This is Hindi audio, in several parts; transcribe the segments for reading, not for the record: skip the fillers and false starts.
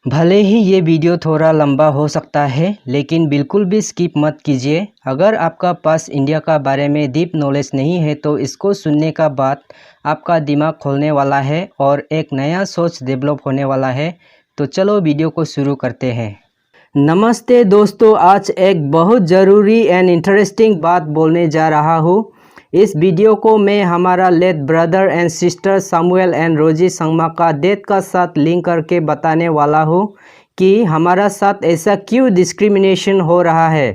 भले ही ये वीडियो थोड़ा लंबा हो सकता है, लेकिन बिल्कुल भी स्किप मत कीजिए। अगर आपका पास इंडिया का बारे में डीप नॉलेज नहीं है तो इसको सुनने का बाद आपका दिमाग खोलने वाला है और एक नया सोच डेवलप होने वाला है। तो चलो वीडियो को शुरू करते हैं। नमस्ते दोस्तों, आज एक बहुत ज़रूरी एंड इंटरेस्टिंग बात बोलने जा रहा हूँ। इस वीडियो को मैं हमारा late brother and sister Samuel and Rosy Sangma का डेथ का साथ लिंक करके बताने वाला हूँ कि हमारा साथ ऐसा क्यों डिस्क्रिमिनेशन हो रहा है।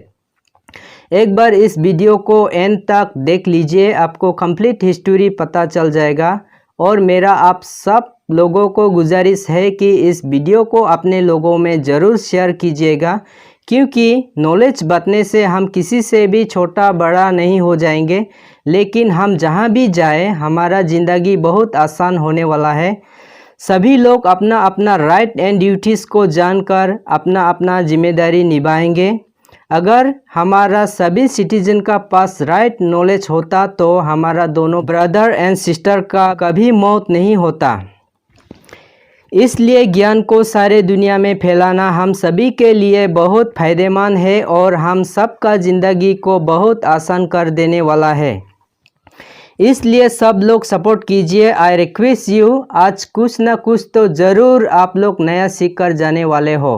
एक बार इस वीडियो को एंड तक देख लीजिए, आपको कंप्लीट हिस्ट्री पता चल जाएगा। और मेरा आप सब लोगों को गुजारिश है कि इस वीडियो को अपने लोगों में ज़रूर शेयर कीजिएगा, क्योंकि नॉलेज बांटने से हम किसी से भी छोटा बड़ा नहीं हो जाएंगे, लेकिन हम जहाँ भी जाएं हमारा ज़िंदगी बहुत आसान होने वाला है। सभी लोग अपना अपना राइट एंड ड्यूटीज़ को जानकर अपना अपना जिम्मेदारी निभाएंगे। अगर हमारा सभी सिटीजन का पास राइट नॉलेज होता तो हमारा दोनों ब्रदर एंड सिस्टर का कभी मौत नहीं होता। इसलिए ज्ञान को सारे दुनिया में फैलाना हम सभी के लिए बहुत फ़ायदेमंद है और हम सबका ज़िंदगी को बहुत आसान कर देने वाला है। इसलिए सब लोग सपोर्ट कीजिए। आई रिक्वेस्ट यू, आज कुछ ना कुछ तो ज़रूर आप लोग नया सीख कर जाने वाले हो।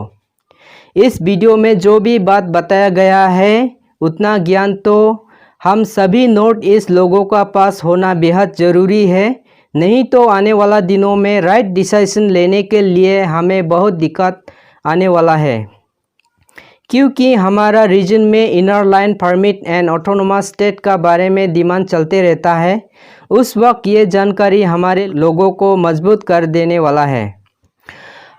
इस वीडियो में जो भी बात बताया गया है उतना ज्ञान तो हम सभी नॉर्थ ईस्ट लोगों का पास होना बेहद ज़रूरी है, नहीं तो आने वाला दिनों में राइट डिसीजन लेने के लिए हमें बहुत दिक्कत आने वाला है। क्योंकि हमारा रीजन में inner line permit and autonomous state का बारे में डिमांड चलते रहता है। उस वक्त ये जानकारी हमारे लोगों को मजबूत कर देने वाला है।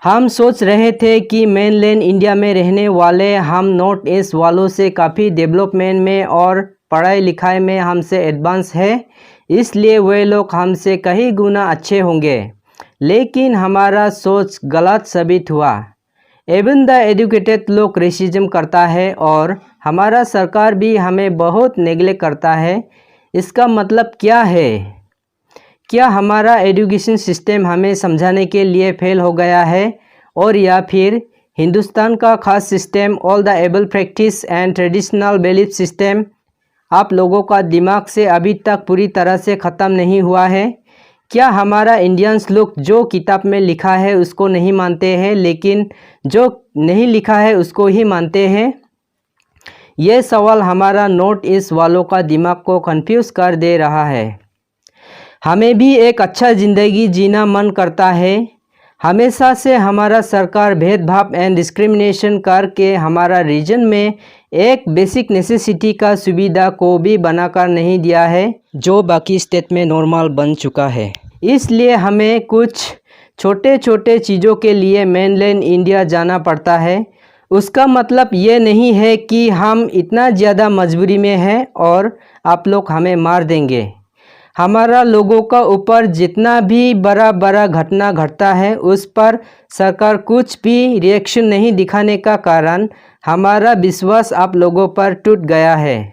हम सोच रहे थे कि मेनलैंड इंडिया में रहने वाले हम नॉर्थ ईस्ट वालों से काफ़ी डेवलपमेंट में और पढ़ाई लिखाई में हमसे एडवांस है, इसलिए वे लोग हमसे कई गुना अच्छे होंगे। लेकिन हमारा सोच गलत साबित हुआ। इवन द एजुकेटेड लोग रेसिज्म करता है और हमारा सरकार भी हमें बहुत नेग्लेक्ट करता है। इसका मतलब क्या है? क्या हमारा एजुकेशन सिस्टम हमें समझाने के लिए फेल हो गया है, और या फिर हिंदुस्तान का खास system all the able practice and traditional belief system आप लोगों का दिमाग से अभी तक पूरी तरह से ख़त्म नहीं हुआ है? क्या हमारा इंडियंस लोग जो किताब में लिखा है उसको नहीं मानते हैं, लेकिन जो नहीं लिखा है उसको ही मानते हैं? ये सवाल हमारा नॉर्थ ईस्ट वालों का दिमाग को कंफ्यूज कर दे रहा है। हमें भी एक अच्छा ज़िंदगी जीना मन करता है। हमेशा से हमारा सरकार भेदभाव एंड डिस्क्रिमिनेशन करके हमारा रीजन में एक बेसिक नेसेसिटी का सुविधा को भी बनाकर नहीं दिया है, जो बाकी स्टेट में नॉर्मल बन चुका है। इसलिए हमें कुछ छोटे छोटे चीज़ों के लिए मेनलैंड इंडिया जाना पड़ता है। उसका मतलब ये नहीं है कि हम इतना ज़्यादा मजबूरी में हैं और आप लोग हमें मार देंगे। हमारा लोगों का ऊपर जितना भी बड़ा बड़ा घटना घटता है उस पर सरकार कुछ भी रिएक्शन नहीं दिखाने का कारण हमारा विश्वास आप लोगों पर टूट गया है।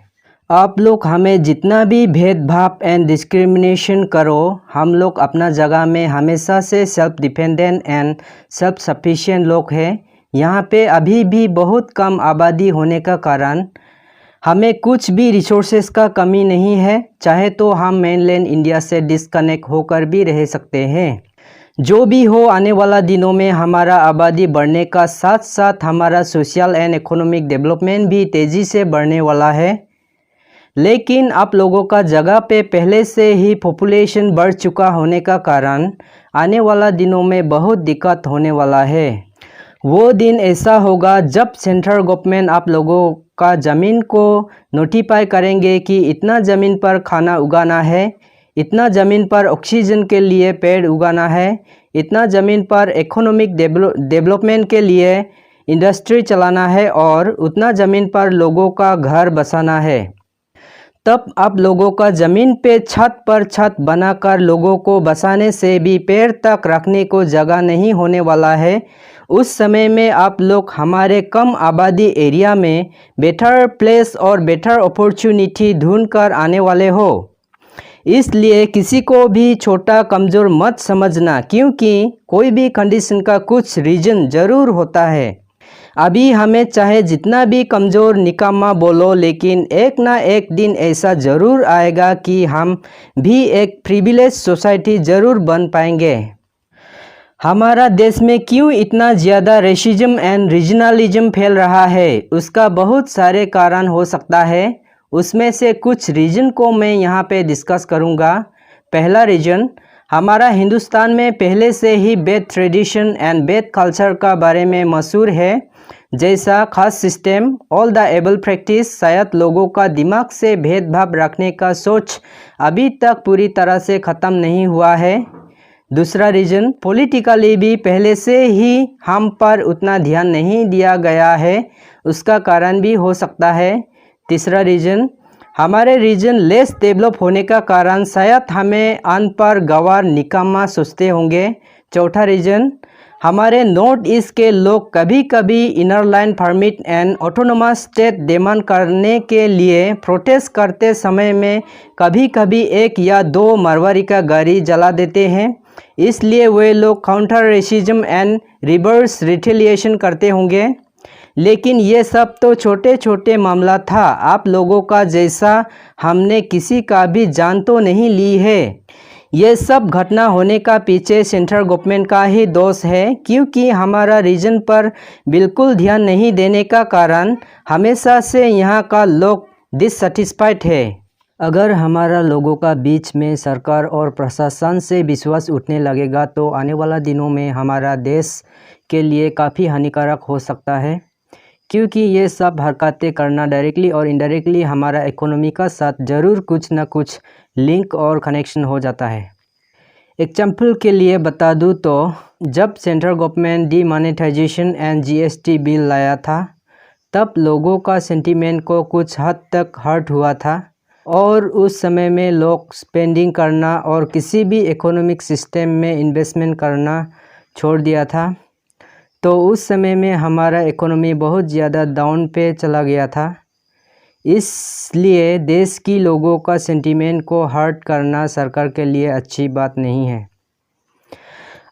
आप लोग हमें जितना भी भेदभाव एंड डिस्क्रिमिनेशन करो, हम लोग अपना जगह में हमेशा से self dependent and self sufficient लोग हैं। यहाँ पे अभी भी बहुत कम आबादी होने का कारण हमें कुछ भी रिसोर्सेज का कमी नहीं है। चाहे तो हम मेनलैंड इंडिया से डिस्कनेक्ट होकर भी रह सकते हैं। जो भी हो, आने वाला दिनों में हमारा आबादी बढ़ने का साथ साथ हमारा सोशल एंड इकोनॉमिक डेवलपमेंट भी तेज़ी से बढ़ने वाला है। लेकिन आप लोगों का जगह पे पहले से ही पॉपुलेशन बढ़ चुका होने का कारण आने वाला दिनों में बहुत दिक्कत होने वाला है। वो दिन ऐसा होगा जब सेंट्रल गवर्नमेंट आप लोगों का ज़मीन को नोटिफाई करेंगे कि इतना ज़मीन पर खाना उगाना है, इतना ज़मीन पर ऑक्सीजन के लिए पेड़ उगाना है, इतना ज़मीन पर इकोनॉमिक डेवलपमेंट के लिए इंडस्ट्री चलाना है और उतना ज़मीन पर लोगों का घर बसाना है। तब आप लोगों का ज़मीन पे छत पर छत बनाकर लोगों को बसाने से भी पैर तक रखने को जगह नहीं होने वाला है। उस समय में आप लोग हमारे कम आबादी एरिया में बेटर प्लेस और बेटर अपॉर्चुनिटी ढूंढ कर आने वाले हो। इसलिए किसी को भी छोटा कमज़ोर मत समझना, क्योंकि कोई भी कंडीशन का कुछ रीज़न ज़रूर होता है। अभी हमें चाहे जितना भी कमज़ोर निकम्मा बोलो, लेकिन एक ना एक दिन ऐसा ज़रूर आएगा कि हम भी एक प्रिविलेज सोसाइटी ज़रूर बन पाएंगे। हमारा देश में क्यों इतना ज़्यादा रेसिज्म एंड रीजनलिज्म फैल रहा है, उसका बहुत सारे कारण हो सकता है। उसमें से कुछ रीज़न को मैं यहाँ पे डिस्कस करूँगा। पहला रीज़न, हमारा हिंदुस्तान में पहले से ही bad tradition and bad culture का बारे में मशहूर है। जैसा खास system, all the able practice, शायद लोगों का दिमाग से भेदभाव रखने का सोच अभी तक पूरी तरह से ख़त्म नहीं हुआ है। दूसरा रीज़न, पॉलिटिकली भी पहले से ही हम पर उतना ध्यान नहीं दिया गया है, उसका कारण भी हो सकता है। तीसरा रीज़न, हमारे रीजन लेस डेवलप होने का कारण शायद हमें अनपढ़ गंवार निकम्मा सोचते होंगे। चौथा रीज़न, हमारे नॉर्थ ईस्ट के लोग कभी कभी inner line permit and autonomous state demand करने के लिए प्रोटेस्ट करते समय में कभी कभी एक या दो मारवाड़ी का गाड़ी जला देते हैं, इसलिए वे लोग counter racism and reverse retaliation करते होंगे। लेकिन ये सब तो छोटे छोटे मामला था, आप लोगों का जैसा हमने किसी का भी जान तो नहीं ली है। ये सब घटना होने का पीछे सेंट्रल गवर्नमेंट का ही दोष है, क्योंकि हमारा रीजन पर बिल्कुल ध्यान नहीं देने का कारण हमेशा से यहाँ का लोग डिससेटिस्फाइड है। अगर हमारा लोगों का बीच में सरकार और प्रशासन से विश्वास उठने लगेगा तो आने वाला दिनों में हमारा देश के लिए काफ़ी हानिकारक हो सकता है, क्योंकि ये सब हरकतें करना डायरेक्टली और इनडायरेक्टली हमारा इकोनॉमी का साथ ज़रूर कुछ न कुछ लिंक और कनेक्शन हो जाता है। एग्जाम्पल के लिए बता दूँ तो जब central government demonetisation and GST bill लाया था, तब लोगों का सेंटीमेंट को कुछ हद तक हर्ट हुआ था और उस समय में लोग स्पेंडिंग करना और किसी भी इकोनॉमिक सिस्टम में इन्वेस्टमेंट करना छोड़ दिया था। तो उस समय में हमारा इकोनॉमी बहुत ज़्यादा डाउन पे चला गया था। इसलिए देश की लोगों का सेंटीमेंट को हर्ट करना सरकार के लिए अच्छी बात नहीं है।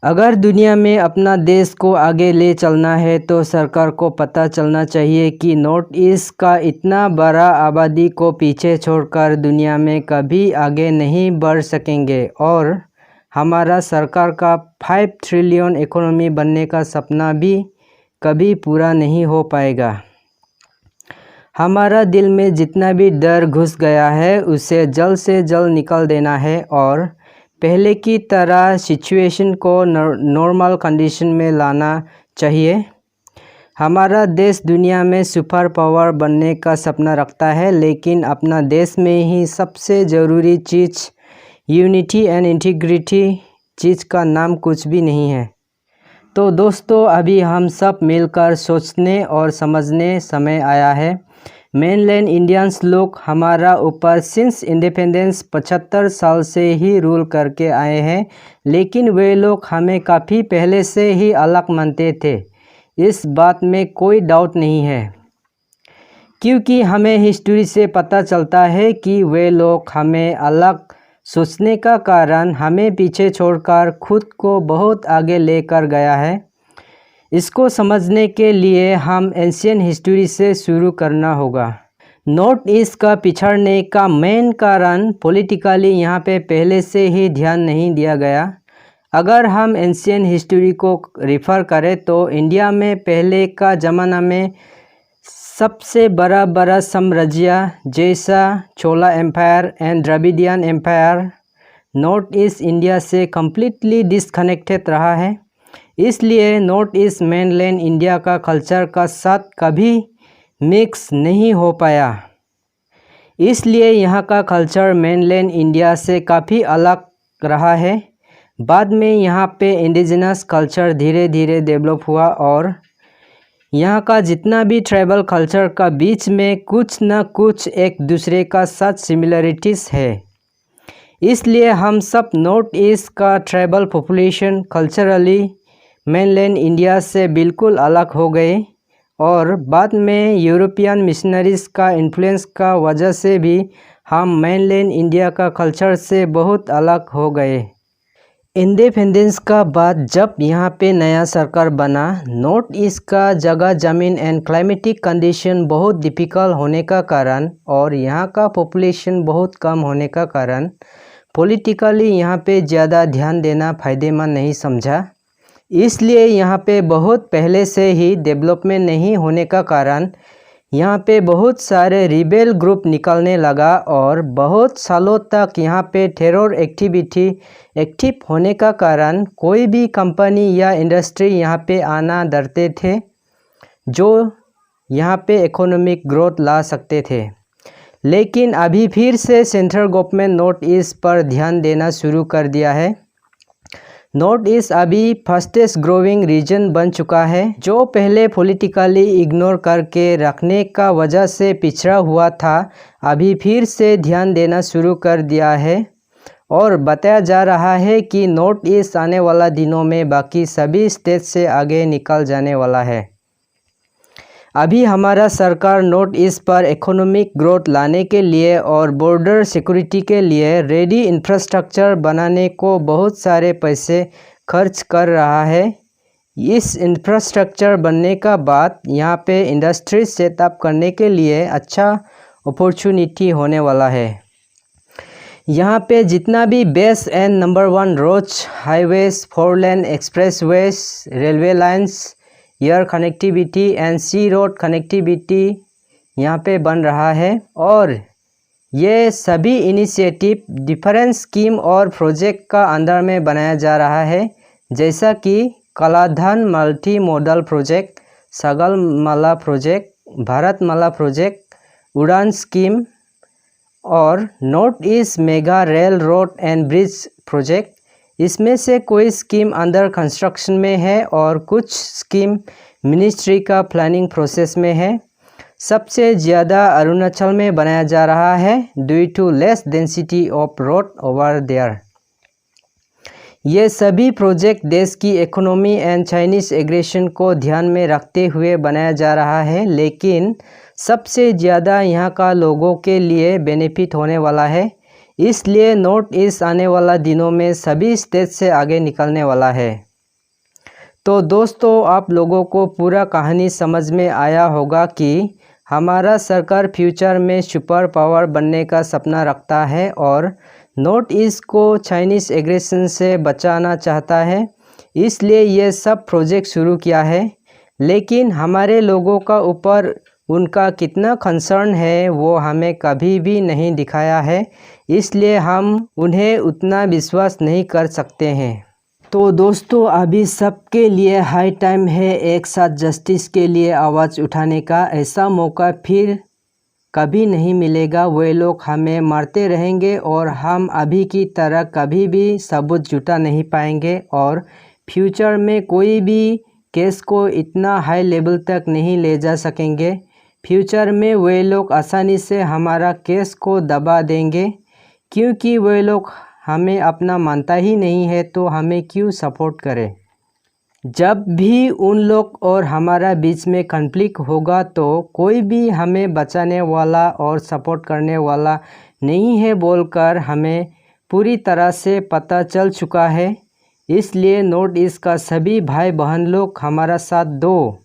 अगर दुनिया में अपना देश को आगे ले चलना है तो सरकार को पता चलना चाहिए कि नॉर्थ ईस्ट का इतना बड़ा आबादी को पीछे छोड़कर दुनिया में कभी आगे नहीं बढ़ सकेंगे और हमारा सरकार का 5 ट्रिलियन इकोनॉमी बनने का सपना भी कभी पूरा नहीं हो पाएगा। हमारा दिल में जितना भी डर घुस गया है उसे जल्द से जल्द निकाल देना है और पहले की तरह सिचुएशन को नॉर्मल कंडीशन में लाना चाहिए। हमारा देश दुनिया में सुपर पावर बनने का सपना रखता है, लेकिन अपना देश में ही सबसे ज़रूरी चीज़ यूनिटी एंड इंटीग्रिटी चीज़ का नाम कुछ भी नहीं है। तो दोस्तों, अभी हम सब मिलकर सोचने और समझने समय आया है। मेनलैंड इंडियंस लोग हमारा ऊपर सिंस इंडिपेंडेंस 75 साल से ही रूल करके आए हैं, लेकिन वे लोग हमें काफ़ी पहले से ही अलग मानते थे, इस बात में कोई डाउट नहीं है, क्योंकि हमें हिस्ट्री से पता चलता है कि वे लोग हमें अलग सोचने का कारण हमें पीछे छोड़कर खुद को बहुत आगे लेकर गया है। इसको समझने के लिए हम एंशियंट हिस्ट्री से शुरू करना होगा। नॉर्थ ईस्ट का पिछड़ने का मेन कारण पॉलिटिकली यहाँ पे पहले से ही ध्यान नहीं दिया गया। अगर हम एंशियंट हिस्ट्री को रिफ़र करें तो इंडिया में पहले का ज़माना में सबसे बड़ा साम्राज्य जैसा Chola empire and Dravidian empire north east India से कम्प्लीटली डिसकनेक्टेड रहा है। इसलिए नॉर्थ ईस्ट मेनलैंड इंडिया का कल्चर का साथ कभी मिक्स नहीं हो पाया। इसलिए यहाँ का कल्चर मेनलैंड इंडिया से काफ़ी अलग रहा है। बाद में यहाँ पे इंडिजिनस कल्चर धीरे धीरे डेवलप हुआ और यहाँ का जितना भी ट्राइबल कल्चर का बीच में कुछ न कुछ एक दूसरे का साथ सिमिलरिटीज़ है। इसलिए हम सब नॉर्थ ईस्ट का tribal population culturally mainland India से बिल्कुल अलग हो गए और बाद में यूरोपियन मिशनरीज़ का इन्फ्लुएंस का वजह से भी हम मेनलैंड इंडिया का कल्चर से बहुत अलग हो गए। इंडिपेंडेंस का बाद जब यहाँ पे नया सरकार बना, नॉर्थ ईस्ट का जगह ज़मीन एंड क्लाइमेटिक कंडीशन बहुत डिफ़िकल्ट होने का कारण और यहाँ का पॉपुलेशन बहुत कम होने का कारण पॉलिटिकली यहाँ पे ज़्यादा ध्यान देना फ़ायदेमंद नहीं समझा। इसलिए यहाँ पे बहुत पहले से ही डेवलपमेंट नहीं होने का कारण यहाँ पे बहुत सारे रिबेल ग्रुप निकलने लगा और बहुत सालों तक यहाँ पे टेरर एक्टिविटी एक्टिव होने का कारण कोई भी कंपनी या इंडस्ट्री यहाँ पे आना डरते थे जो यहाँ पे इकोनॉमिक ग्रोथ ला सकते थे। लेकिन अभी फिर से सेंट्रल गवर्नमेंट नॉर्थ ईस्ट पर ध्यान देना शुरू कर दिया है। नॉर्थ ईस्ट अभी फास्टेस्ट ग्रोइंग रीजन बन चुका है, जो पहले पॉलिटिकली इग्नोर करके रखने का वजह से पिछड़ा हुआ था, अभी फिर से ध्यान देना शुरू कर दिया है और बताया जा रहा है कि नॉर्थ ईस्ट आने वाला दिनों में बाकी सभी स्टेट से आगे निकल जाने वाला है। अभी हमारा सरकार नॉर्थ ईस्ट पर इकोनॉमिक ग्रोथ लाने के लिए और बॉर्डर सिक्योरिटी के लिए रेडी इंफ्रास्ट्रक्चर बनाने को बहुत सारे पैसे खर्च कर रहा है। इस इंफ्रास्ट्रक्चर बनने का बाद यहाँ पे इंडस्ट्री सेटअप करने के लिए अच्छा अपॉर्चुनिटी होने वाला है। यहाँ पे जितना भी best and number 1 roads, highways, 4 lane expressways, railway lines, air connectivity and sea road connectivity यहाँ पे बन रहा है और ये सभी इनिशिएटिव डिफरेंट स्कीम और प्रोजेक्ट का अंदर में बनाया जा रहा है, जैसा कि Kaladan multi modal project, Sagarmala project, Bharatmala project, Udan scheme और north east mega rail road and bridge project. इसमें से कोई स्कीम अंडर कंस्ट्रक्शन में है और कुछ स्कीम मिनिस्ट्री का प्लानिंग प्रोसेस में है। सबसे ज़्यादा अरुणाचल में बनाया जा रहा है due to less density of road over there. ये सभी प्रोजेक्ट देश की इकोनॉमी एंड चाइनीज़ एग्रेशन को ध्यान में रखते हुए बनाया जा रहा है, लेकिन सबसे ज़्यादा यहाँ का लोगों के लिए बेनिफिट होने वाला है। इसलिए नॉर्थ ईस्ट आने वाला दिनों में सभी स्टेट से आगे निकलने वाला है। तो दोस्तों, आप लोगों को पूरा कहानी समझ में आया होगा कि हमारा सरकार फ्यूचर में सुपर पावर बनने का सपना रखता है और नॉर्थ ईस्ट को चाइनीज़ एग्रेशन से बचाना चाहता है। इसलिए ये सब प्रोजेक्ट शुरू किया है, लेकिन हमारे लोगों का ऊपर उनका कितना कंसर्न है वो हमें कभी भी नहीं दिखाया है, इसलिए हम उन्हें उतना विश्वास नहीं कर सकते हैं। तो दोस्तों, अभी सबके लिए हाई टाइम है एक साथ जस्टिस के लिए आवाज़ उठाने का। ऐसा मौका फिर कभी नहीं मिलेगा। वे लोग हमें मारते रहेंगे और हम अभी की तरह कभी भी सबूत जुटा नहीं पाएंगे और फ्यूचर में कोई भी केस को इतना हाई लेवल तक नहीं ले जा सकेंगे। फ्यूचर में वे लोग आसानी से हमारा केस को दबा देंगे, क्योंकि वे लोग हमें अपना मानता ही नहीं है, तो हमें क्यों सपोर्ट करें। जब भी उन लोग और हमारा बीच में कॉन्फ्लिक्ट होगा तो कोई भी हमें बचाने वाला और सपोर्ट करने वाला नहीं है बोलकर हमें पूरी तरह से पता चल चुका है। इसलिए नॉर्थ ईस्ट का सभी भाई बहन लोग हमारा साथ दो।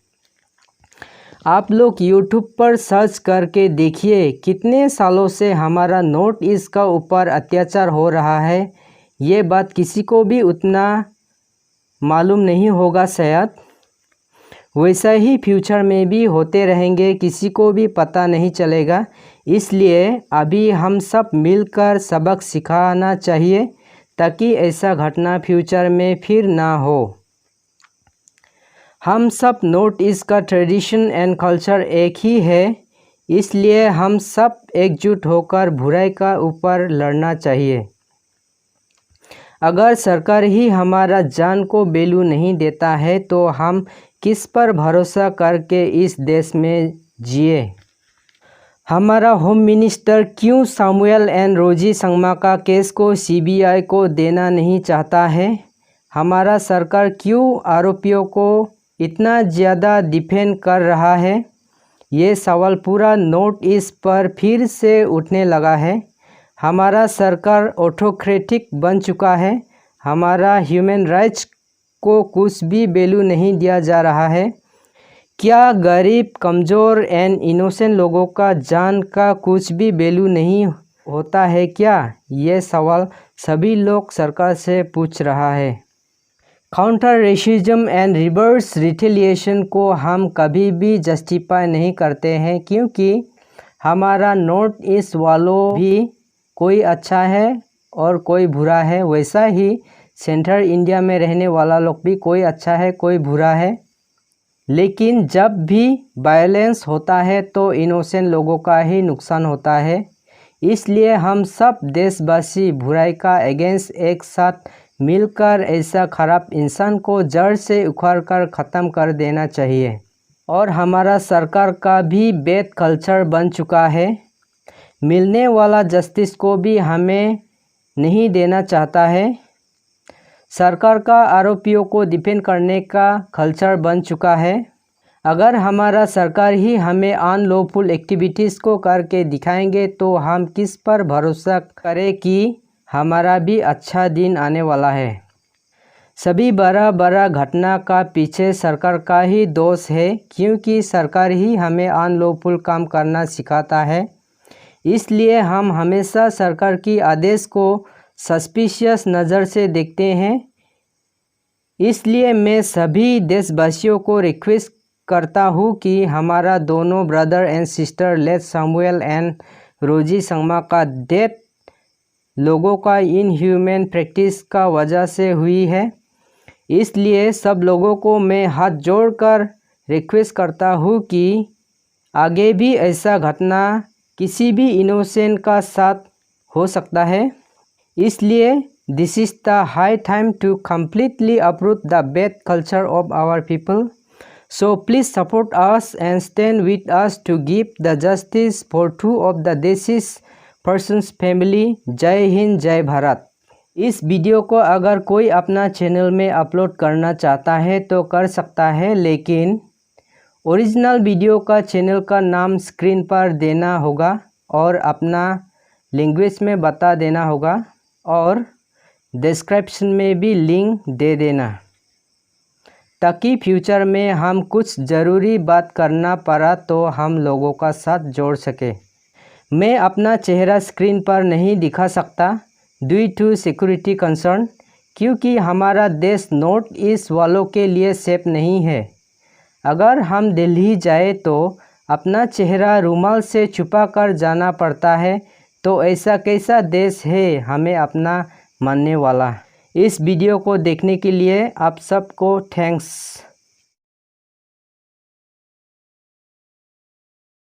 आप लोग YouTube पर सर्च करके देखिए कितने सालों से हमारा नॉर्थ ईस्ट का ऊपर अत्याचार हो रहा है। ये बात किसी को भी उतना मालूम नहीं होगा शायद। वैसा ही फ्यूचर में भी होते रहेंगे, किसी को भी पता नहीं चलेगा। इसलिए अभी हम सब मिलकर सबक सिखाना चाहिए ताकि ऐसा घटना फ्यूचर में फिर ना हो। हम सब नॉर्थ ईस्ट का ट्रेडिशन एंड कल्चर एक ही है, इसलिए हम सब एकजुट होकर बुराई का ऊपर लड़ना चाहिए। अगर सरकार ही हमारा जान को वैल्यू नहीं देता है तो हम किस पर भरोसा करके इस देश में जिए। हमारा होम मिनिस्टर क्यों सामुएल एंड रोजी संगमा का केस को CBI को देना नहीं चाहता है? हमारा सरकार क्यों आरोपियों को इतना ज़्यादा डिफेंड कर रहा है? ये सवाल पूरा नॉर्थ ईस्ट पर फिर से उठने लगा है। हमारा सरकार ऑटोक्रेटिक बन चुका है। हमारा ह्यूमन राइट्स को कुछ भी वैल्यू नहीं दिया जा रहा है। क्या गरीब, कमज़ोर एंड इनोसेंट लोगों का जान का कुछ भी वैल्यू नहीं होता है क्या? ये सवाल सभी लोग सरकार से पूछ रहा है। Counter racism and reverse retaliation को हम कभी भी जस्टिफाई नहीं करते हैं, क्योंकि हमारा नॉर्थ ईस्ट वालों भी कोई अच्छा है और कोई बुरा है, वैसा ही सेंट्रल इंडिया में रहने वाला लोग भी कोई अच्छा है कोई बुरा है। लेकिन जब भी वायलेंस होता है तो इनोसेंट लोगों का ही नुकसान होता है। इसलिए हम सब देशवासी बुराई का अगेंस्ट एक साथ मिलकर ऐसा खराब इंसान को जड़ से उखाड़ कर ख़त्म कर देना चाहिए। और हमारा सरकार का भी बैड कल्चर बन चुका है। मिलने वाला जस्टिस को भी हमें नहीं देना चाहता है। सरकार का आरोपियों को डिफेंड करने का कल्चर बन चुका है। अगर हमारा सरकार ही हमें अनलॉफुल एक्टिविटीज़ को करके दिखाएंगे तो हम किस पर भरोसा करें कि हमारा भी अच्छा दिन आने वाला है। सभी बड़ा घटना का पीछे सरकार का ही दोष है, क्योंकि सरकार ही हमें अनलॉफुल काम करना सिखाता है। इसलिए हम हमेशा सरकार की आदेश को सस्पिशियस नज़र से देखते हैं। इसलिए मैं सभी देशवासियों को रिक्वेस्ट करता हूँ कि हमारा दोनों brother and sister late Samuel and Rosy Sangma का डेथ लोगों का इनह्यूमन प्रैक्टिस का वजह से हुई है। इसलिए सब लोगों को मैं हाथ जोड़कर रिक्वेस्ट करता हूँ कि आगे भी ऐसा घटना किसी भी इनोसेंट का साथ हो सकता है। इसलिए this is the high time to completely uproot the bad culture of our people. So please support us and stand with us to give the justice for two of the deceased persons family. जय हिंद, जय भारत। इस वीडियो को अगर कोई अपना चैनल में अपलोड करना चाहता है तो कर सकता है, लेकिन ओरिजिनल वीडियो का चैनल का नाम स्क्रीन पर देना होगा और अपना लैंग्वेज में बता देना होगा और डिस्क्रिप्शन में भी लिंक दे देना, ताकि फ्यूचर में हम कुछ ज़रूरी बात करना पड़ा तो हम लोगों का साथ जोड़ सके। मैं अपना चेहरा स्क्रीन पर नहीं दिखा सकता ड्यू टू सिक्योरिटी कंसर्न, क्योंकि हमारा देश नॉर्थ ईस्ट वालों के लिए सेफ नहीं है। अगर हम दिल्ली जाए तो अपना चेहरा रुमाल से छुपा कर जाना पड़ता है, तो ऐसा कैसा देश है हमें अपना मानने वाला। इस वीडियो को देखने के लिए आप सबको थैंक्स।